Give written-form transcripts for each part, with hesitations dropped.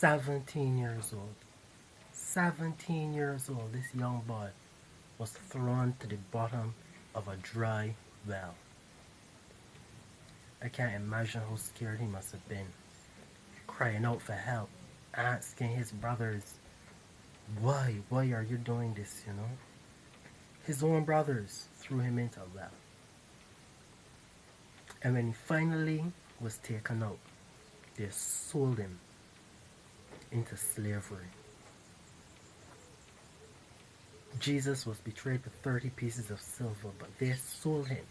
17 years old. 17 years old, this young boy was thrown to the bottom of a dry well. I can't imagine how scared he must have been, crying out for help, asking his brothers, why are you doing this, you know? His own brothers threw him into a well. And when he finally was taken out, they sold him into slavery. Jesus was betrayed for 30 pieces of silver, but they sold him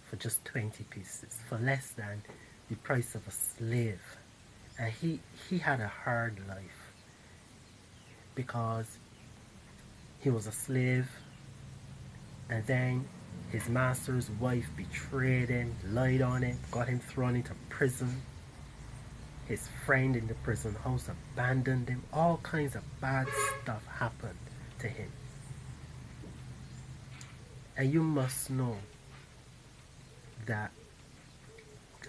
for just 20 pieces, for less than the price of a slave. And he had a hard life because he was a slave, and then his master's wife betrayed him, lied on him, got him thrown into prison. His friend in the prison house abandoned him. All kinds of bad stuff happened to him. And you must know that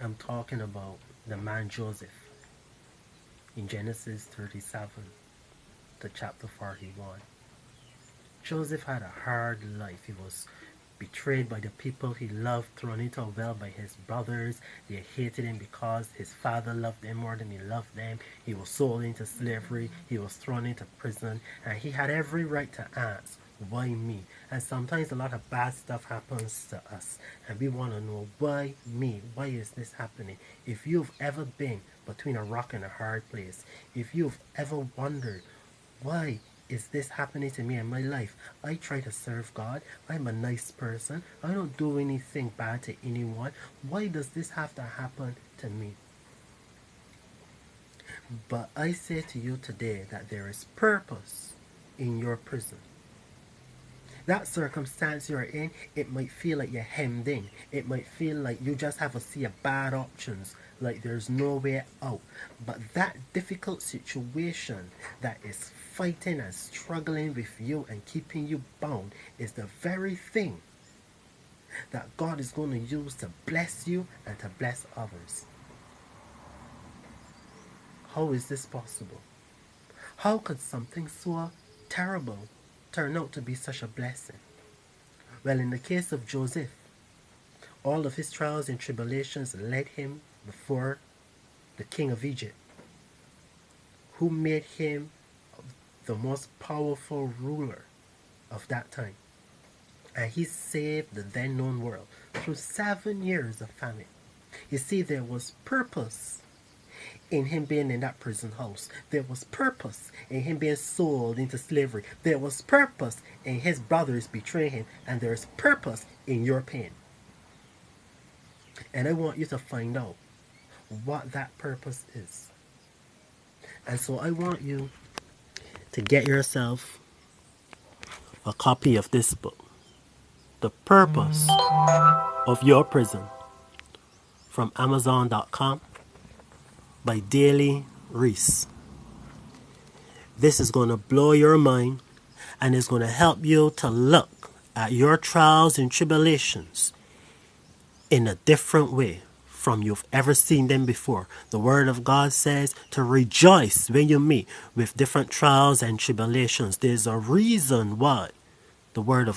I'm talking about the man Joseph in Genesis 37 to chapter 41. Joseph had a hard life. He was betrayed by the people he loved, thrown into a well by his brothers. They hated him because his father loved him more than he loved them. He was sold into slavery. He was thrown into prison. And he had every right to ask, why me? And sometimes a lot of bad stuff happens to us. And we want to know, why me? Why is this happening? If you've ever been between a rock and a hard place, if you've ever wondered, why is this happening to me in my life? I try to serve God. I'm a nice person. I don't do anything bad to anyone. Why does this have to happen to me? But I say to you today that there is purpose in your prison. That circumstance you're in, it might feel like you're hemmed in. It might feel like you just have a sea of bad options, like there's no way out. But that difficult situation that is fighting and struggling with you and keeping you bound is the very thing that God is going to use to bless you and to bless others. How is this possible? How could something so terrible turn out to be such a blessing? Well, in the case of Joseph, all of his trials and tribulations led him before the king of Egypt, who made him the most powerful ruler of that time. And he saved the then known world through 7 years of famine. You see, there was purpose in him being in that prison house. There was purpose in him being sold into slavery. There was purpose in his brothers betraying him. And there is purpose in your pain. And I want you to find out what that purpose is. And so I want you to get yourself a copy of this book, The Purpose of Your Prison, from Amazon.com by Daley Reece. This is going to blow your mind, and it's going to help you to look at your trials and tribulations in a different way from you've ever seen them before. The Word of God says to rejoice when you meet with different trials and tribulations. There's a reason why the Word of